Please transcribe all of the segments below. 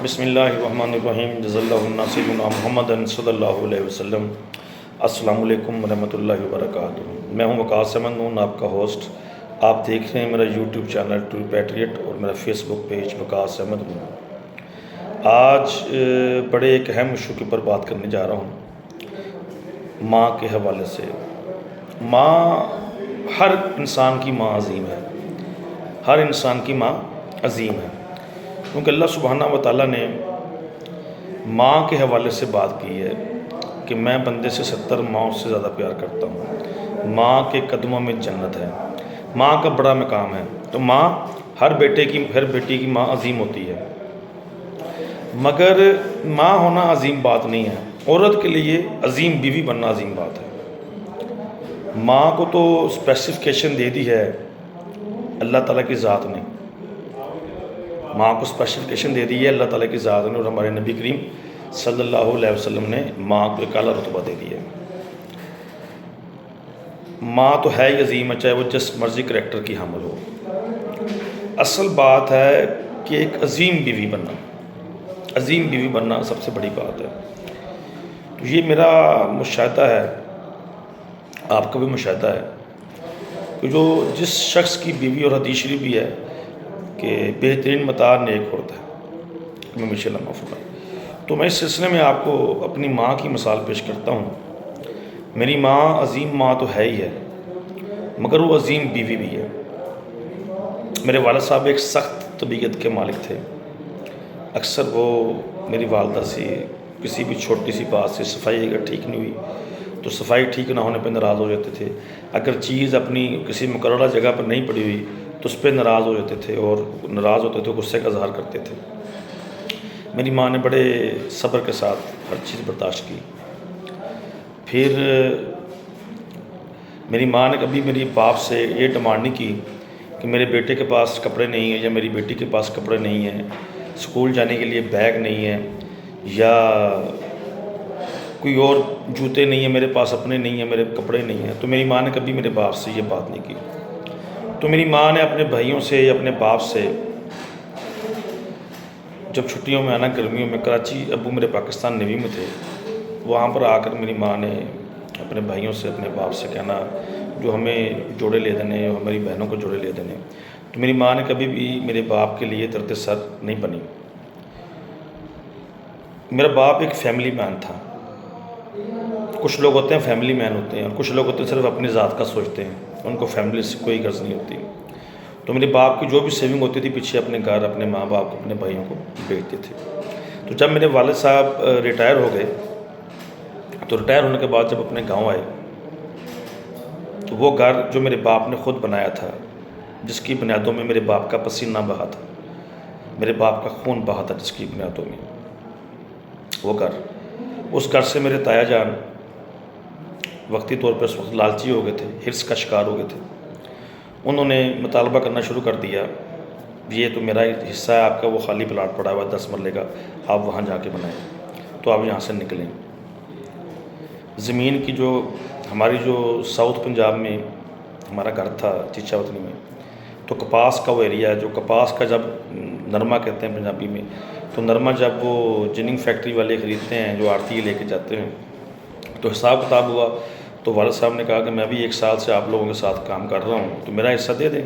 بسم اللہ الرحمن الرحیم جزا اللہ سیدنا محمد صلی اللہ علیہ وسلم۔ السلام علیکم ورحمۃ اللہ وبرکاتہ۔ میں ہوں وقاص احمد نون، آپ کا ہوسٹ۔ آپ دیکھ رہے ہیں میرا یوٹیوب چینل ٹرو پیٹریٹ اور میرا فیس بک پیج وقاص احمد نون۔ آج بڑے ایک اہم ایشو کے اوپر بات کرنے جا رہا ہوں، ماں کے حوالے سے۔ ماں، ہر انسان کی ماں عظیم ہے، ہر انسان کی ماں عظیم ہے، کیونکہ اللہ سبحانہ و تعالیٰ نے ماں کے حوالے سے بات کی ہے کہ میں بندے سے 70 ماؤں سے زیادہ پیار کرتا ہوں، ماں کے قدموں میں جنت ہے، ماں کا بڑا مقام ہے۔ تو ماں، ہر بیٹی کی ماں عظیم ہوتی ہے، مگر ماں ہونا عظیم بات نہیں ہے، عورت کے لیے عظیم بیوی بننا عظیم بات ہے۔ ماں کو تو اسپیسیفکیشن دے دی ہے اللہ تعالیٰ کی ذات نے، ماں کو اسپیسیفکیشن دے دی ہے اللہ تعالیٰ کی ذات نے، اور ہمارے نبی کریم صلی اللہ علیہ وسلم نے ماں کو ایک اعلیٰ رتبہ دے دیا ہے۔ ماں تو ہے ہی عظیم ہے، چاہے وہ جس مرضی کریکٹر کی حامل ہو۔ اصل بات ہے کہ ایک عظیم بیوی بننا سب سے بڑی بات ہے۔ تو یہ میرا مشاہدہ ہے، آپ کا بھی مشاہدہ ہے، کہ جس شخص کی بیوی، اور حدیث شریف بھی ہے کہ بہترین متاع نیک عورت ہے، میں ہمیشہ لمحہ فرمائے۔ تو میں اس سلسلے میں آپ کو اپنی ماں کی مثال پیش کرتا ہوں۔ میری ماں عظیم ماں تو ہے ہی ہے، مگر وہ عظیم بیوی بھی ہے۔ میرے والد صاحب ایک سخت طبیعت کے مالک تھے۔ اکثر وہ میری والدہ سے کسی بھی چھوٹی سی بات سے، صفائی اگر ٹھیک نہیں ہوئی تو صفائی ٹھیک نہ ہونے پہ ناراض ہو جاتے تھے، اگر چیز اپنی کسی مقررہ جگہ پر نہیں پڑی ہوئی تو اس پہ ناراض ہو جاتے تھے، اور ناراض ہوتے تھے، غصے کا اظہار کرتے تھے۔ میری ماں نے بڑے صبر کے ساتھ ہر چیز برداشت کی۔ پھر میری ماں نے کبھی میری باپ سے یہ ڈیمانڈ نہیں کی کہ میرے بیٹے کے پاس کپڑے نہیں ہیں، یا میری بیٹی کے پاس کپڑے نہیں ہیں، اسکول جانے کے لیے بیگ نہیں ہے، یا کوئی اور جوتے نہیں ہیں میرے پاس، اپنے نہیں ہیں، میرے کپڑے نہیں ہیں۔ تو میری ماں نے کبھی میرے باپ سے یہ بات نہیں کی۔ تو میری ماں نے اپنے بھائیوں سے یا اپنے باپ سے جب چھٹیوں میں آنا، گرمیوں میں، کراچی ابو میرے پاکستان نیوی میں تھے، وہاں پر آ کر میری ماں نے اپنے بھائیوں سے، اپنے باپ سے کہنا جو ہمیں جوڑے لے دینے، اور ہماری بہنوں کو جوڑے لے دینے۔ تو میری ماں نے کبھی بھی میرے باپ کے لیے درد سر نہیں بنی۔ میرا باپ ایک فیملی مین تھا۔ کچھ لوگ ہوتے ہیں فیملی مین ہوتے ہیں، اور کچھ لوگ ہوتے ہیں صرف اپنی ذات کا سوچتے ہیں، ان کو فیملی سے کوئی غرض نہیں ہوتی۔ تو میرے باپ کی جو بھی سیونگ ہوتی تھی پیچھے اپنے گھر، اپنے ماں باپ کو، اپنے بھائیوں کو بیچتے تھے۔ تو جب میرے والد صاحب ریٹائر ہو گئے، تو ریٹائر ہونے کے بعد جب اپنے گاؤں آئے، تو وہ گھر جو میرے باپ نے خود بنایا تھا، جس کی بنیادوں میں میرے باپ کا پسینہ بہا تھا، میرے باپ کا خون بہا تھا، جس کی بنیادوں میں وہ گھر، اس گھر سے میرے تایا جان وقتی طور پر اس وقت لالچی ہو گئے تھے، حرص کا شکار ہو گئے تھے۔ انہوں نے مطالبہ کرنا شروع کر دیا، یہ تو میرا حصہ ہے، آپ کا وہ خالی پلاٹ پڑا ہوا 10 مرلے کا، آپ وہاں جا کے بنائیں، تو آپ یہاں سے نکلیں۔ زمین کی ہماری جو ساؤتھ پنجاب میں ہمارا گھر تھا، چیچا وطنی میں، تو کپاس کا وہ ایریا ہے، جو کپاس کا جب نرما کہتے ہیں پنجابی میں، تو نرما جب وہ جننگ فیکٹری والے خریدتے ہیں، جو آڑتی لے کے جاتے ہیں، تو حساب کتاب ہوا، تو والد صاحب نے کہا کہ میں بھی 1 سال سے آپ لوگوں کے ساتھ کام کر رہا ہوں، تو میرا حصہ دے دیں۔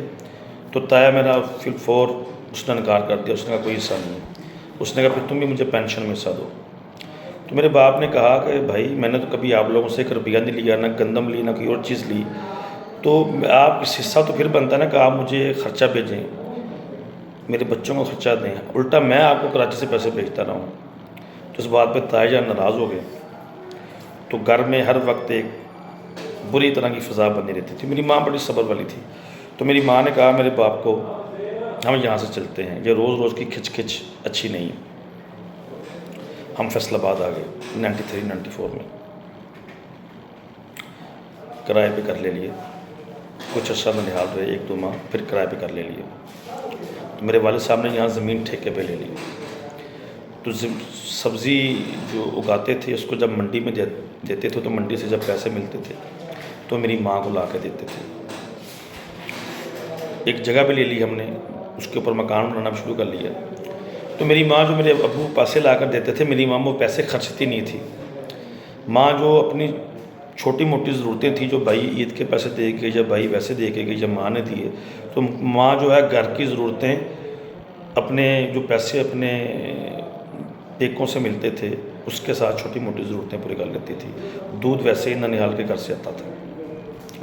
تو تایا میرا فی الفور اس نے انکار کر دیا، اس نے کہا کوئی حصہ نہیں ہے۔ اس نے کہا پھر تم بھی مجھے پینشن میں حصہ دو۔ تو میرے باپ نے کہا کہ بھائی میں نے تو کبھی آپ لوگوں سے 1 روپیہ نہیں لیا، نہ گندم لی، نہ کوئی اور چیز لی، تو آپ اس حصہ تو پھر بنتا ہے نا کہ آپ مجھے خرچہ بھیجیں، میرے بچوں کو خرچہ دیں، الٹا میں آپ کو کراچی سے پیسے بھیجتا رہا ہوں۔ تو اس بات پہ تایا جان ناراض ہو گئے۔ تو گھر میں ہر وقت ایک بری طرح کی فضا بنی رہتی تھی۔ میری ماں بڑی صبر والی تھی، تو میری ماں نے کہا میرے باپ کو ہم یہاں سے چلتے ہیں، یہ روز روز کی کھچ کھچ اچھی نہیں ہے۔ ہم فیصل آباد آ گئے 93-94 میں، کرائے پہ کر لے لیے، کچھ عرصہ میں نہال رہے، 1-2 ماہ، پھر کرائے پہ کر لے لیے۔ تو میرے والد صاحب نے یہاں زمین ٹھیکے پہ لے لی۔ تو سبزی جو اگاتے تھے اس کو جب منڈی میں دیتے تھے، تو منڈی سے جب پیسے ملتے تھے تو میری ماں کو لا کے دیتے تھے۔ ایک جگہ بھی لے لی ہم نے، اس کے اوپر مکان بنانا شروع کر لیا۔ تو میری ماں جو میرے ابو پیسے لا کر دیتے تھے، میری ماں وہ پیسے خرچتی نہیں تھی. ماں جو اپنی چھوٹی موٹی ضرورتیں تھیں، جو بھائی عید کے پیسے دے کے یا بھائی ویسے دے کے جب ماں نے دیے، تو ماں جو ہے گھر کی ضرورتیں اپنے جو پیسے اپنے پیکوں سے ملتے تھے اس کے ساتھ چھوٹی موٹی ضرورتیں پوری کر لیتی تھی. دودھ ویسے ہی ننیہال کے گھر سے آتا تھا،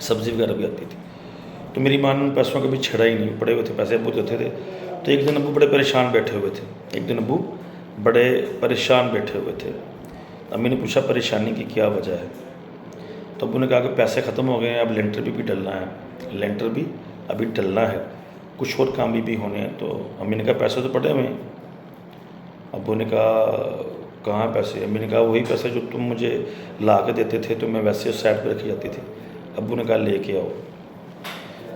سبزی وغیرہ بھی آتی تھی. تو میری ماں نے ان پیسوں کا بھی چھڑا ہی نہیں، پڑے ہوئے تھے پیسے ابو دیتے تھے. تو ایک دن ابو بڑے پریشان بیٹھے ہوئے تھے. امی نے پوچھا پریشانی کی کیا وجہ ہے؟ تو ابو نے کہا کہ پیسے ختم ہو گئے ہیں، اب لینٹر بھی ڈلنا ہے، کچھ اور کام بھی ہونے ہیں. تو امی نے کہا پیسے تو پڑے ہوئے ہیں. ابو نے کہا کہاں پیسے؟ امی نے کہا وہی پیسے جو تم مجھے لا کے دیتے تھے تو میں ویسے سائڈ پہ رکھی جاتی تھی. ابو نے کہا لے کے آؤ.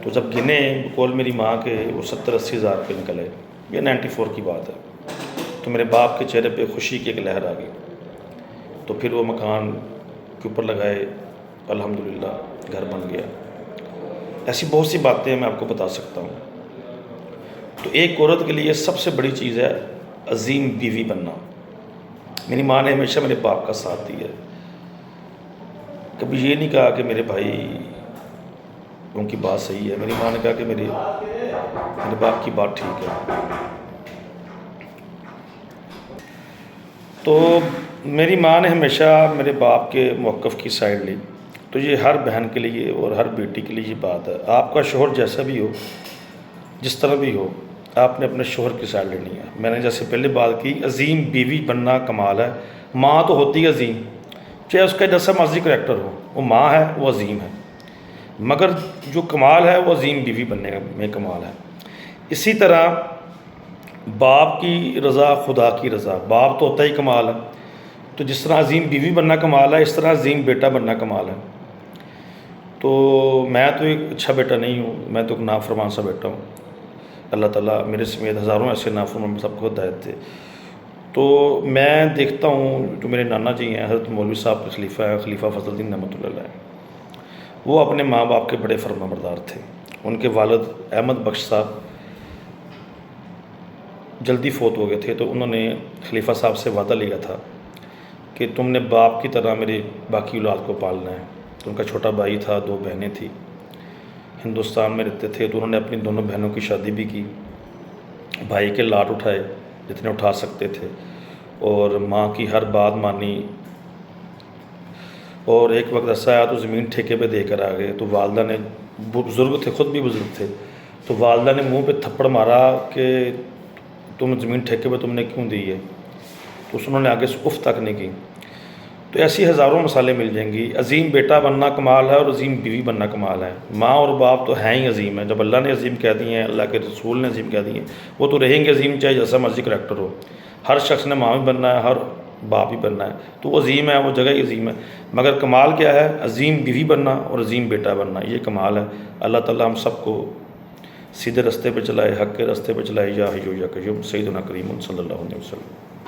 تو جب گنے بقول میری ماں کے وہ 70-80 ہزار روپے نکلے، یہ 94 کی بات ہے. تو میرے باپ کے چہرے پہ خوشی کی ایک لہر آ گئی. تو پھر وہ مکان کے اوپر لگائے، الحمدللہ گھر بن گیا. ایسی بہت سی باتیں میں آپ کو بتا سکتا ہوں. تو ایک عورت کے لیے سب سے بڑی چیز ہے عظیم بیوی بننا. میری ماں نے ہمیشہ میرے باپ کا ساتھ دیا. کبھی یہ نہیں کہا کہ میرے بھائی ان کی بات صحیح ہے. میری ماں نے کہا کہ میرے باپ کی بات ٹھیک ہے. تو میری ماں نے ہمیشہ میرے باپ کے موقف کی سائڈ لی. تو یہ ہر بہن کے لیے اور ہر بیٹی کے لیے یہ بات ہے. آپ کا شوہر جیسا بھی ہو، جس طرح بھی ہو، آپ نے اپنے شوہر کی سائڈ لینی ہے. میں نے جیسے پہلے بات کی، عظیم بیوی بننا کمال ہے. ماں تو ہوتی ہے عظیم، چاہے اس کا جیسا مرضی کریکٹر ہو، وہ ماں ہے، وہ عظیم ہے. مگر جو کمال ہے وہ عظیم بیوی بننے میں کمال ہے. اسی طرح باپ کی رضا خدا کی رضا. باپ تو ہوتا ہی کمال ہے. تو جس طرح عظیم بیوی بننا کمال ہے، اس طرح عظیم بیٹا بننا کمال ہے. تو میں تو ایک اچھا بیٹا نہیں ہوں، میں تو ایک نافرمان سا بیٹا ہوں. اللہ تعالیٰ میرے سمیت ہزاروں ایسے نافرمان سب کو ہدایت دے. تو میں دیکھتا ہوں جو میرے نانا جی ہیں، حضرت مولوی صاحب کے خلیفہ ہیں، خلیفہ فضل الدین رحمۃ اللہ علیہ، وہ اپنے ماں باپ کے بڑے فرما بردار تھے. ان کے والد احمد بخش صاحب جلدی فوت ہو گئے تھے. تو انہوں نے خلیفہ صاحب سے وعدہ لیا تھا کہ تم نے باپ کی طرح میرے باقی اولاد کو پالنا ہے. تو ان کا چھوٹا بھائی تھا، 2 بہنیں تھیں، ہندوستان میں رہتے تھے. تو انہوں نے اپنی دونوں بہنوں کی شادی بھی کی، بھائی کے لاٹ اٹھائے جتنے اٹھا سکتے تھے، اور ماں کی ہر بات مانی. اور ایک وقت ایسا آیا تو زمین ٹھیکے پہ دے کر آ گئے. تو والدہ نے، بزرگ تھے، خود بھی بزرگ تھے، تو والدہ نے منہ پہ تھپڑ مارا کہ تم زمین ٹھیکے پہ تم نے کیوں دی ہے؟ تو انہوں نے آگے سے اف تک نہیں کی. تو ایسی ہزاروں مثالیں مل جائیں گی. عظیم بیٹا بننا کمال ہے اور عظیم بیوی بننا کمال ہے. ماں اور باپ تو ہیں ہی عظیم ہیں. جب اللہ نے عظیم کہہ دی ہیں، اللہ کے رسول نے عظیم کہہ دی ہیں، وہ تو رہیں گے عظیم، چاہے جیسا مرضی کریکٹر ہو. ہر شخص نے ماں بھی بننا ہے، ہر باپ بھی بننا ہے. تو وہ عظیم ہے، وہ جگہ ہی عظیم ہے. مگر کمال کیا ہے؟ عظیم بیوی بننا اور عظیم بیٹا بننا، یہ کمال ہے. اللہ تعالیٰ ہم سب کو سیدھے رستے پہ چلائے، حق کے رستے پہ چلائے. یا حی یا قیوم سیدنا کریم صلی اللہ علیہ وسلم.